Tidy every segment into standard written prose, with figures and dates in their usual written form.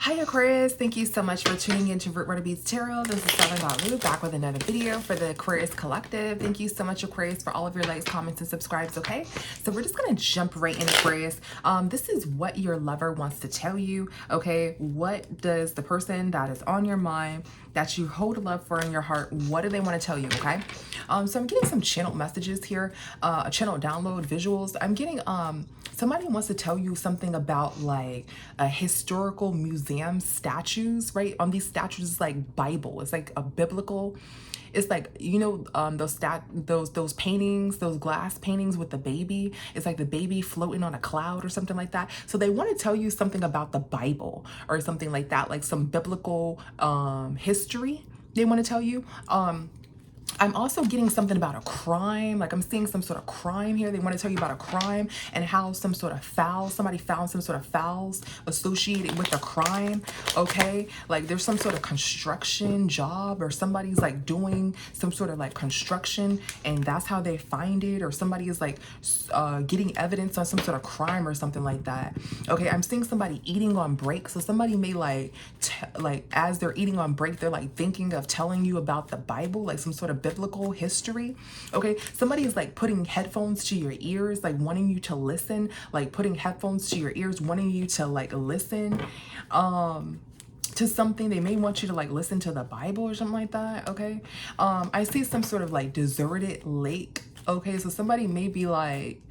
Hi Aquarius, thank you so much for tuning in to Root Water Beads Tarot. This is Southern Lou back with another video for the Aquarius Collective. Thank you so much Aquarius for all of your likes, comments, and subscribes, okay? So we're just gonna jump right in Aquarius. This is what your lover wants to tell you, okay? What does the person that is on your mind, that you hold a love for in your heart, what do they want to tell you, okay? So I'm getting some channeled messages here, a channel download visuals. I'm getting somebody wants to tell you something about like a historical museum statues, right? On these statues is like Bible. It's like a biblical. It's like, you know, those paintings, those glass paintings with the baby. It's like the baby floating on a cloud or something like that. So they want to tell you something about the Bible or something like that, like some biblical history. They want to tell you. I'm also getting something about a crime. Like I'm seeing some sort of crime here. They want to tell you about a crime and how some sort of foul, somebody found some sort of fouls associated with the crime. Okay. Like there's some sort of construction job or somebody's like doing some sort of like construction and that's how they find it. Or somebody is like getting evidence on some sort of crime or something like that. Okay. I'm seeing somebody eating on break. So somebody may like as they're eating on break, they're like thinking of telling you about the Bible, like some sort of biblical history. Okay, somebody is like putting headphones to your ears, like wanting you to listen, like putting headphones to your ears, wanting you to like listen to something. They may want you to like listen to the Bible or something like that. Okay, I see some sort of like deserted lake. Okay, so somebody may be like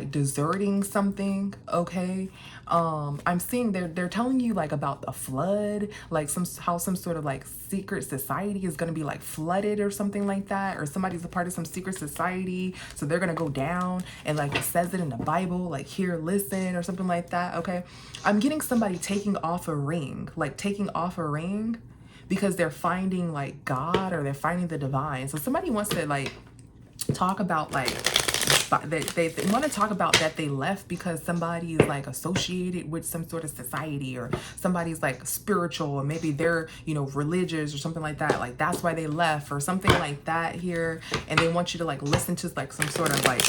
deserting something. Okay, I'm seeing they're telling you like about the flood, like how some sort of like secret society is going to be like flooded or something like that, or somebody's a part of some secret society, so they're going to go down, and like it says it in the Bible, like here listen or something like that. Okay, I'm getting somebody taking off a ring, like taking off a ring because they're finding like God or they're finding the divine. So somebody wants to like talk about like they want to talk about that they left because somebody is like associated with some sort of society, or somebody's like spiritual, or maybe they're, you know, religious or something like that, like that's why they left or something like that here. And they want you to like listen to like some sort of like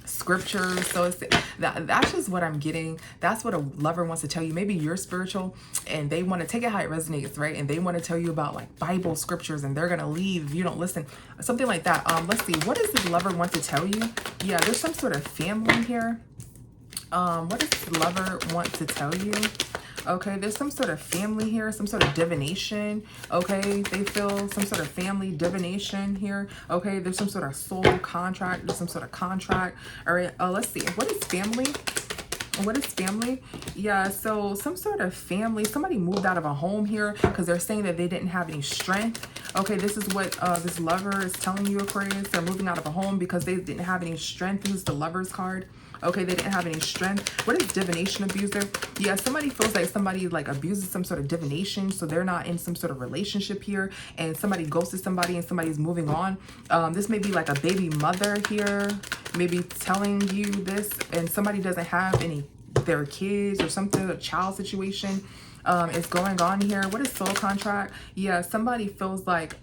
scriptures. So it's that's just what I'm getting. That's what a lover wants to tell you. Maybe you're spiritual and they want to take it how it resonates, right? And they want to tell you about like Bible scriptures, and they're gonna leave if you don't listen, something like that. Let's see, what does this lover want to tell you? Yeah, there's some sort of family here. What does this lover want to tell you? Okay, there's some sort of family here, some sort of divination. Okay, they feel some sort of family divination here. Okay, there's some sort of soul contract. There's some sort of contract. All right, let's see. What is family? What is family? Yeah, so some sort of family. Somebody moved out of a home here because they're saying that they didn't have any strength. Okay, this is what this lover is telling you, Aquarius. They're moving out of a home because they didn't have any strength. This is the Lover's card. Okay, they didn't have any strength. What is divination abuser? Yeah, somebody feels like somebody like abuses some sort of divination, so they're not in some sort of relationship here, and somebody ghosted somebody and somebody's moving on. This may be like a baby mother here, maybe telling you this, and somebody doesn't have any their kids or something, a child situation is going on here. What is soul contract? Yeah, somebody feels like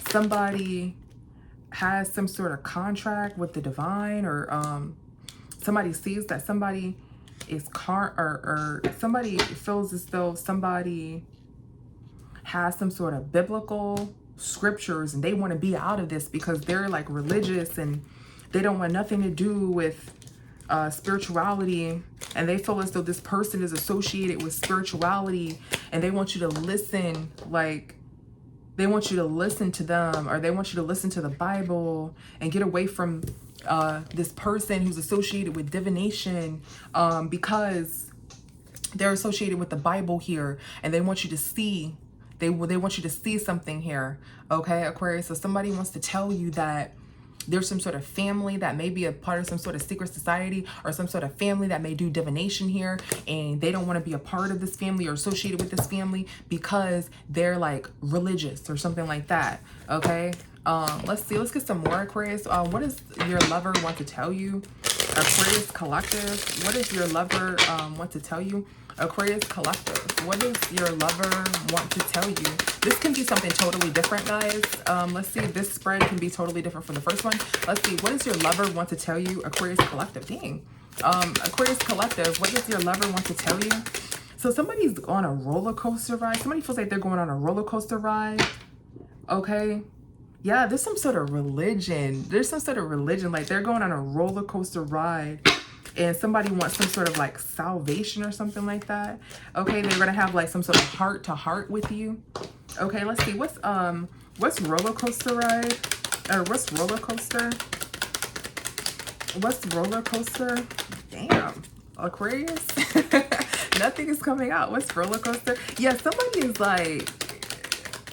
somebody has some sort of contract with the divine, or somebody sees that somebody is or somebody feels as though somebody has some sort of biblical scriptures and they want to be out of this because they're like religious and they don't want nothing to do with spirituality, and they feel as though this person is associated with spirituality, and they want you to listen, like they want you to listen to them, or they want you to listen to the Bible and get away from this person who's associated with divination, because they're associated with the Bible here, and they want you to see, they want you to see something here. Okay, Aquarius. So somebody wants to tell you that there's some sort of family that may be a part of some sort of secret society, or some sort of family that may do divination here, and they don't want to be a part of this family or associated with this family because they're like religious or something like that. Okay, let's see, let's get some more, Aquarius. What does your lover want to tell you? Aquarius Collective, what does your lover want to tell you? Aquarius Collective, what does your lover want to tell you? This can be something totally different, guys. Let's see, this spread can be totally different from the first one. Let's see, what does your lover want to tell you? Aquarius Collective, dang. Aquarius Collective, what does your lover want to tell you? So somebody's on a roller coaster ride. Somebody feels like they're going on a roller coaster ride. Okay. Yeah, there's some sort of religion. There's some sort of religion. Like they're going on a roller coaster ride. And somebody wants some sort of like salvation or something like that. Okay, they're gonna have like some sort of heart to heart with you. Okay, let's see. What's roller coaster ride? Or what's roller coaster? What's roller coaster? Damn. Aquarius? Nothing is coming out. What's roller coaster? Yeah, somebody is like,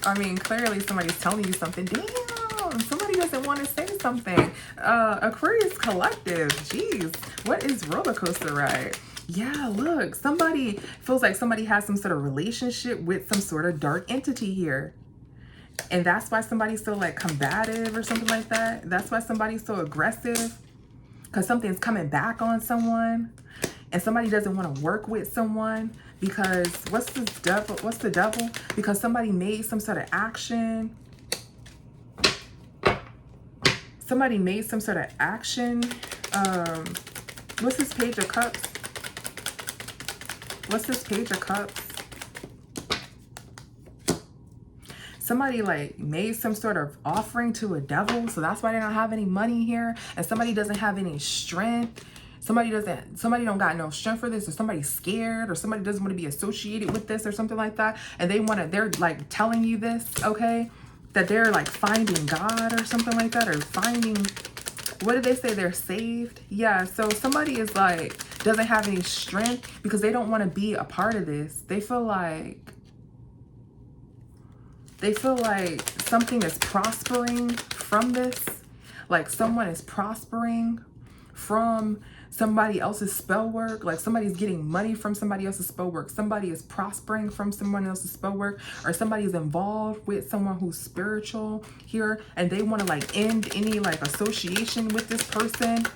I mean, clearly somebody's telling you something. Damn. Somebody doesn't want to say something. Aquarius collective. Jeez. What is roller coaster ride? Yeah, look. Somebody feels like somebody has some sort of relationship with some sort of dark entity here. And that's why somebody's so like combative or something like that. That's why somebody's so aggressive. Because something's coming back on someone. And somebody doesn't want to work with someone because what's the devil? What's the devil? Because somebody made some sort of action. Somebody made some sort of action. What's this Page of Cups? What's this Page of Cups? Somebody like made some sort of offering to a devil. So that's why they don't have any money here. And somebody doesn't have any strength. Somebody don't got no strength for this, or somebody's scared, or somebody doesn't want to be associated with this or something like that. And they're like telling you this, okay? That they're like finding God or something like that, or finding, what did they say? They're saved. Yeah. So somebody is like, doesn't have any strength because they don't want to be a part of this. They feel like something is prospering from this. Like someone is prospering from somebody else's spell work. Like somebody's getting money from somebody else's spell work. Somebody is prospering from someone else's spell work, or somebody's involved with someone who's spiritual here, and they want to like end any like association with this person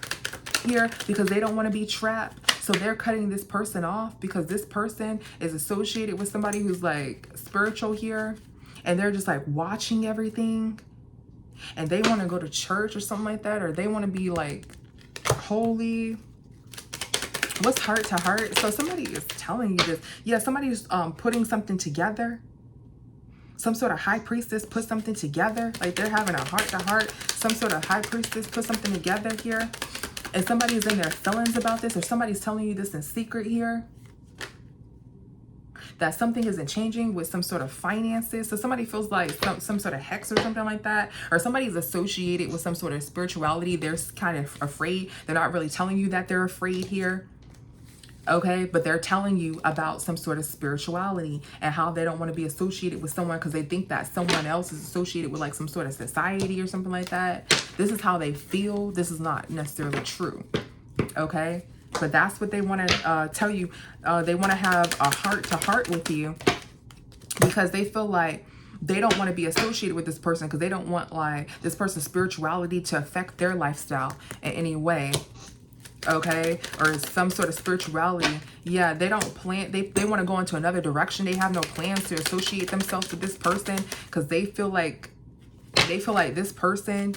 here because they don't want to be trapped. So they're cutting this person off because this person is associated with somebody who's like spiritual here, and they're just like watching everything, and they want to go to church or something like that, or they want to be like holy. What's heart to heart? So somebody is telling you this. Yeah, somebody's putting something together. Some sort of high priestess put something together. Like they're having a heart to heart. Some sort of high priestess put something together here. And somebody's in their feelings about this, or somebody's telling you this in secret here. That something isn't changing with some sort of finances. So somebody feels like some sort of hex or something like that. Or somebody's associated with some sort of spirituality. They're kind of afraid. They're not really telling you that they're afraid here. Okay, but they're telling you about some sort of spirituality and how they don't want to be associated with someone because they think that someone else is associated with like some sort of society or something like that. This is how they feel. This is not necessarily true. Okay, but that's what they want to tell you. They want to have a heart to heart with you because they feel like they don't want to be associated with this person because they don't want like this person's spirituality to affect their lifestyle in any way. Okay, or some sort of spirituality. Yeah, they don't plan, they want to go into another direction. They have no plans to associate themselves with this person because they feel like this person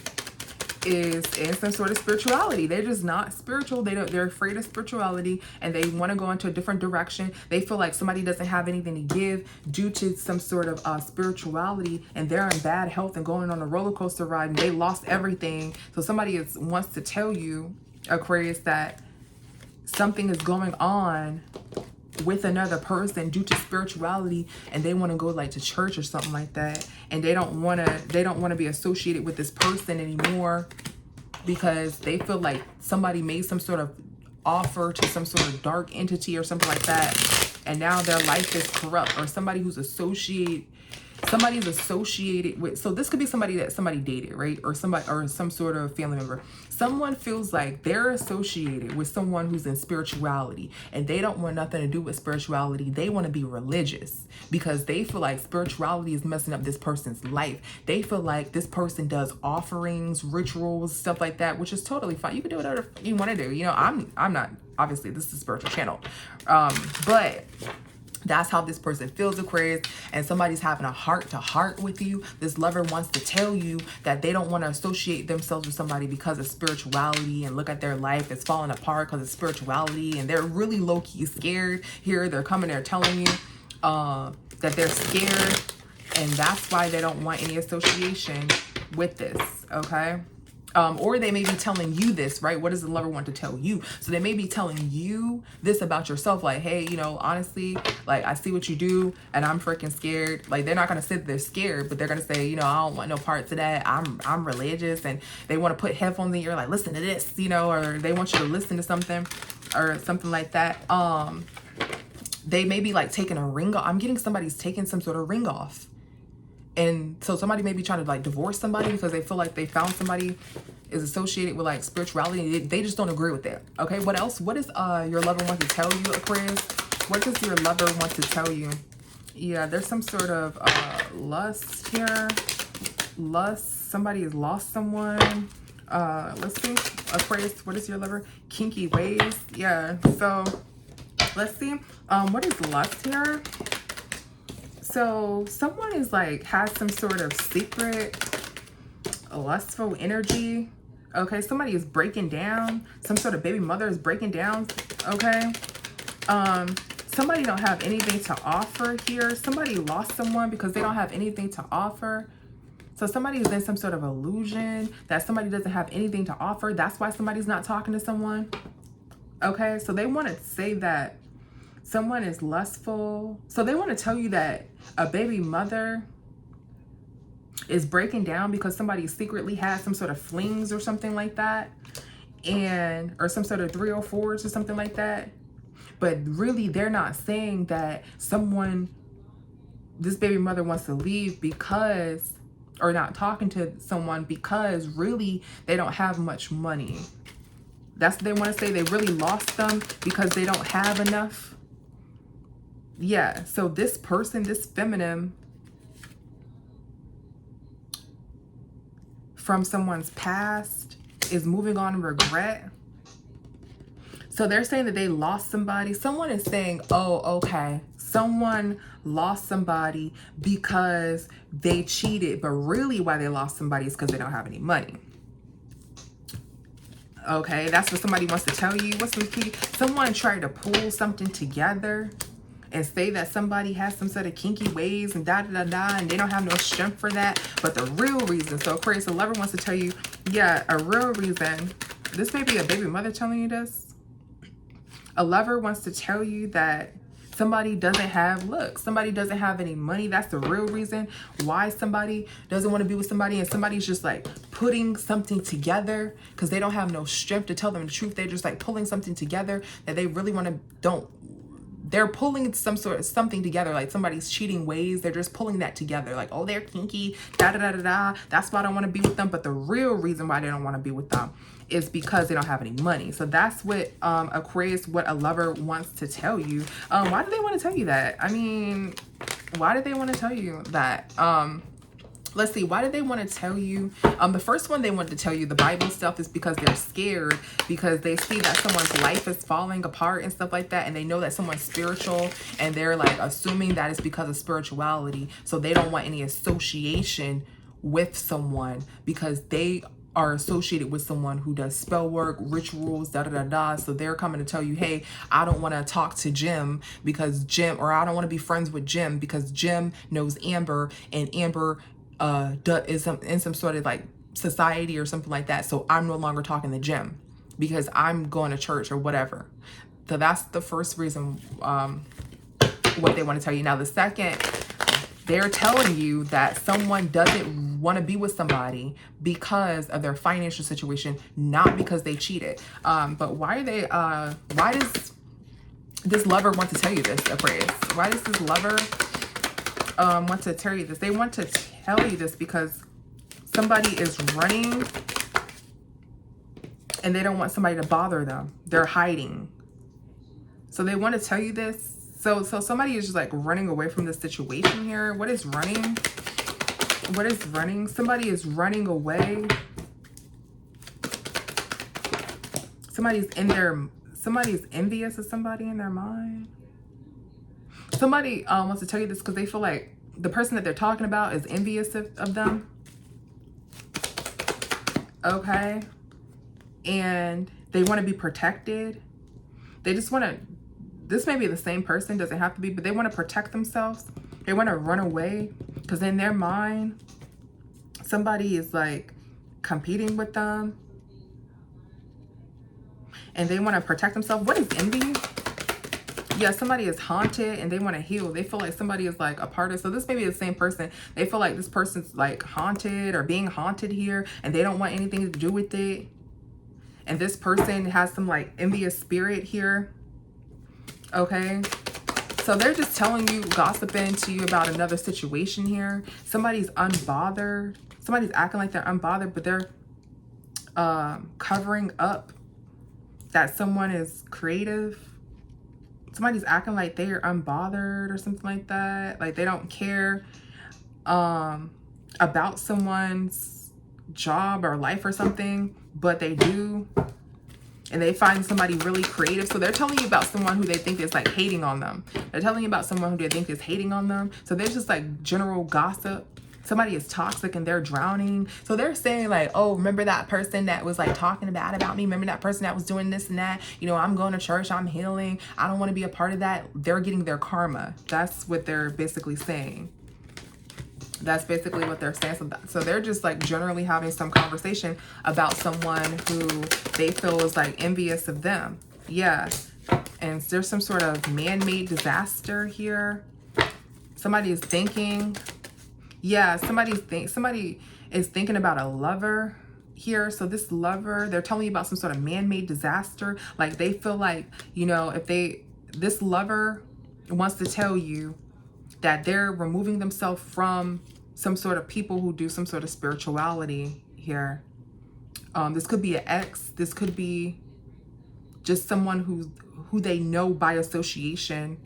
is in some sort of spirituality. They're just not spiritual. They're afraid of spirituality, and they want to go into a different direction. They feel like somebody doesn't have anything to give due to some sort of spirituality, and they're in bad health and going on a roller coaster ride, and they lost everything. So somebody wants to tell you, Aquarius, that something is going on with another person due to spirituality, and they want to go like to church or something like that, and they don't want to be associated with this person anymore because they feel like somebody made some sort of offer to some sort of dark entity or something like that, and now their life is corrupt. Or somebody's associated with, so this could be somebody that somebody dated, right? Or somebody, or some sort of family member. Someone feels like they're associated with someone who's in spirituality, and they don't want nothing to do with spirituality. They want to be religious because they feel like spirituality is messing up this person's life. They feel like this person does offerings, rituals, stuff like that, which is totally fine. You can do whatever you want to do. You know, I'm not, obviously this is a spiritual channel, but That's how this person feels, Aquarius, and somebody's having a heart-to-heart with you. This lover wants to tell you that they don't want to associate themselves with somebody because of spirituality, and look at their life. It's falling apart because of spirituality, and they're really low-key scared here. They're coming there telling you that they're scared, and that's why they don't want any association with this, okay? Or they may be telling you this, right? What does the lover want to tell you? So they may be telling you this about yourself, like, hey, you know, honestly, like, I see what you do and I'm freaking scared. Like, they're not going to say they're scared, but they're going to say, you know, I don't want no parts of that. I'm religious, and they want to put headphones in your ear, like, listen to this, you know, or they want you to listen to something or something like that. They may be like taking a ring off. I'm getting somebody's taking some sort of ring off. And so somebody may be trying to like divorce somebody because they feel like they found somebody is associated with like spirituality. They just don't agree with that. Okay, what else? What does your lover want to tell you, Aquarius? What does your lover want to tell you? Yeah, there's some sort of lust here. Lust. Somebody has lost someone. Let's see. Aquarius, what is your lover? Kinky ways. Yeah, so let's see. What is lust here? So someone is like, has some sort of secret, lustful energy. Okay, somebody is breaking down. Some sort of baby mother is breaking down. Okay. Somebody don't have anything to offer here. Somebody lost someone because they don't have anything to offer. So somebody is in some sort of illusion that somebody doesn't have anything to offer. That's why somebody's not talking to someone. Okay, so they want to say that someone is lustful. So they want to tell you that a baby mother is breaking down because somebody secretly has some sort of flings or something like that, and or some sort of 304s or something like that. But really, they're not saying that this baby mother wants to leave because, or not talking to someone because really they don't have much money. That's what they want to say. They really lost them because they don't have enough. Yeah, so this person, this feminine from someone's past is moving on in regret. So they're saying that they lost somebody. Someone is saying, oh, okay, someone lost somebody because they cheated, but really why they lost somebody is because they don't have any money. Okay, that's what somebody wants to tell you. What's the key? Someone tried to pull something together and say that somebody has some sort of kinky ways and da-da-da-da, and they don't have no strength for that. But the real reason, so Aquarius, the lover wants to tell you, yeah, a real reason. This may be a baby mother telling you this. A lover wants to tell you that somebody doesn't have, look, somebody doesn't have any money. That's the real reason why somebody doesn't want to be with somebody, and somebody's just like putting something together because they don't have no strength to tell them the truth. They're just like pulling something together that they really want to, they're pulling something together, like somebody's cheating ways. They're just pulling that together, like, oh, they're kinky, da-da-da-da-da. That's why I don't want to be with them. But the real reason why they don't want to be with them is because they don't have any money. So that's what Aquarius, what a lover wants to tell you. Why do they want to tell you that? I mean, why do they want to tell you that? Let's see, why did they want to tell you? The first one they wanted to tell you, the Bible stuff, is because they're scared, because they see that someone's life is falling apart and stuff like that, and they know that someone's spiritual, and they're like assuming that it's because of spirituality. So they don't want any association with someone because they are associated with someone who does spell work, rituals, da-da-da-da. So they're coming to tell you, hey, I don't want to talk to Jim because Jim, or I don't want to be friends with Jim because Jim knows Amber, and Amber is in some sort of like society or something like that. So I'm no longer talking to Jim because I'm going to church or whatever. So that's the first reason what they want to tell you. Now the second, they're telling you that someone doesn't want to be with somebody because of their financial situation, not because they cheated. But why are they, why does this lover want to tell you this, Aquarius? Why does this lover want to tell you this? They want to tell you this because somebody is running and they don't want somebody to bother them. They're hiding. So they want to tell you this. So somebody is just like running away from the situation here. What is running? What is running? Somebody is running away. Somebody's envious of somebody in their mind. somebody wants to tell you this because they feel like the person that they're talking about is envious of them. Okay. And they want to be protected. They just want to, this may be the same person, doesn't have to be, but they want to protect themselves. They want to run away because in their mind, somebody is like competing with them. And they want to protect themselves. What is envy? Yeah, somebody is haunted and they want to heal. They feel like somebody is like a part of. So this may be the same person. They feel like this person's like haunted or being haunted here. And they don't want anything to do with it. And this person has some like envious spirit here. Okay. So they're just telling you, gossiping to you about another situation here. Somebody's unbothered. Somebody's acting like they're unbothered, but they're covering up that someone is creative. Somebody's acting like they are unbothered or something like that. Like they don't care about someone's job or life or something, but they do. And they find somebody really creative. So they're telling you about someone who they think is like hating on them. They're telling you about someone who they think is hating on them. So there's just like general gossip. Somebody is toxic and they're drowning. So they're saying like, oh, remember that person that was like talking bad about me? Remember that person that was doing this and that? You know, I'm going to church, I'm healing. I don't want to be a part of that. They're getting their karma. That's what they're basically saying. That's basically what they're saying. So they're just like generally having some conversation about someone who they feel is like envious of them. Yeah. And there's some sort of man-made disaster here. Somebody is thinking, yeah, somebody is thinking about a lover here. So this lover, they're telling you about some sort of man-made disaster. Like they feel like, you know, this lover wants to tell you that they're removing themselves from some sort of people who do some sort of spirituality here. This could be an ex. This could be just someone who they know by association.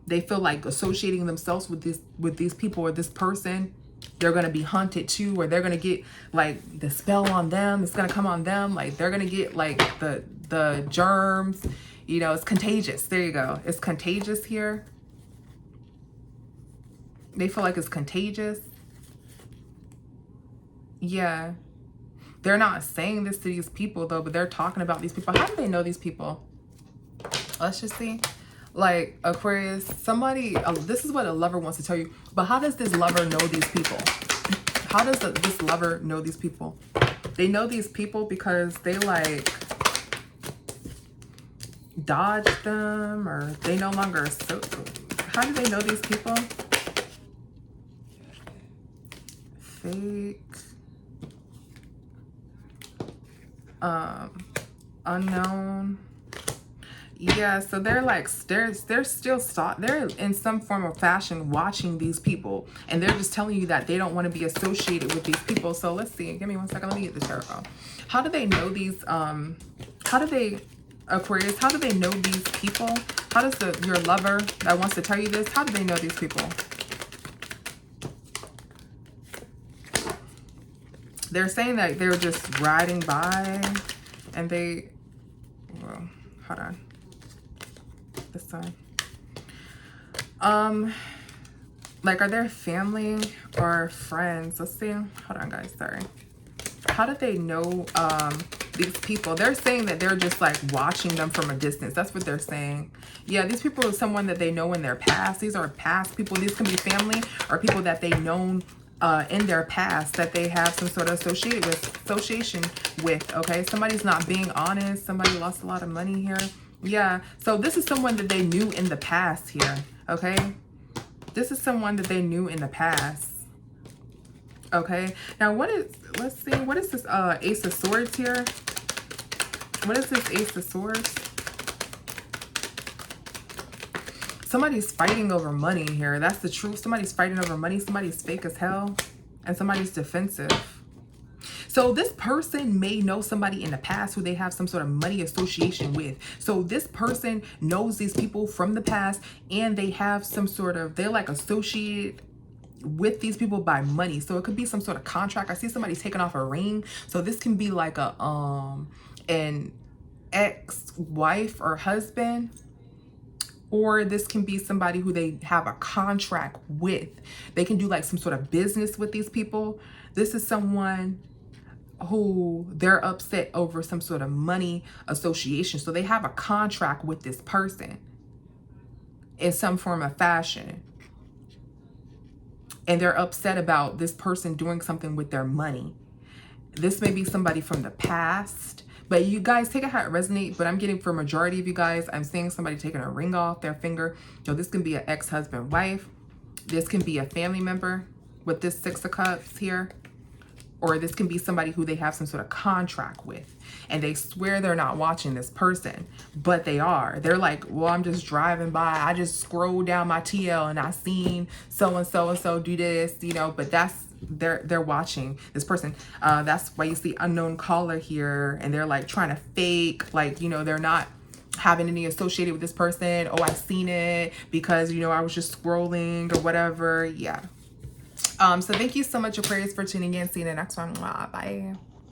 They feel like associating themselves with these people or this person, they're going to be haunted too, or they're going to get like the spell on them. It's going to come on them. Like they're going to get like the germs, you know, it's contagious. There you go. It's contagious here. They feel like it's contagious. Yeah. They're not saying this to these people though, but they're talking about these people. How do they know these people? Let's just see. Like Aquarius, somebody, this is what a lover wants to tell you, but how does this lover know these people? How does this lover know these people? They know these people because they like dodge them, or they no longer, so how do they know these people? Fake, unknown. Yeah, so they're like, they're still they're in some form of fashion watching these people, and they're just telling you that they don't want to be associated with these people. So let's see, give me 1 second, let me get the tarot. How do they know these, how do they, Aquarius, how do they know these people? How does your lover that wants to tell you this, how do they know these people? They're saying that they're just riding by and they, well, hold on. This time. Like, are there family or friends? Let's see. Hold on, guys. Sorry. How do they know these people? They're saying that they're just like watching them from a distance. That's what they're saying. Yeah, these people are someone that they know in their past. These are past people. These can be family or people that they've known in their past that they have some sort of association with. Okay, somebody's not being honest. Somebody lost a lot of money here. Yeah, so this is someone that they knew in the past here. Okay, this is someone that they knew in the past. Okay, now what is, let's see, what is this Ace of Swords here? What is this Ace of Swords? Somebody's fighting over money here. That's the truth. Somebody's fighting over money. Somebody's fake as hell. And somebody's defensive. So this person may know somebody in the past who they have some sort of money association with. So this person knows these people from the past, and they have some sort of, they're like associated with these people by money. So it could be some sort of contract. I see somebody taking off a ring. So this can be like a an ex-wife or husband Or this can be somebody who they have a contract with. They can do like some sort of business with these people. This is someone who they're upset over some sort of money association. So they have a contract with this person in some form of fashion. And they're upset about this person doing something with their money. This may be somebody from the past. But you guys, take it how it resonates. But I'm getting, for majority of you guys, I'm seeing somebody taking a ring off their finger. So this can be an ex-husband, wife. This can be a family member with this Six of Cups here. Or this can be somebody who they have some sort of contract with. And they swear they're not watching this person. But they are. They're like, well, I'm just driving by. I just scrolled down my TL and I seen so-and-so and so do this, you know. But that's, they're watching this person. That's why you see unknown caller here. And they're like trying to fake, like, you know, they're not having any associated with this person. Oh, I seen it because, you know, I was just scrolling or whatever. Yeah. So thank you so much, Aquarius, for tuning in. See you in the next one. Bye.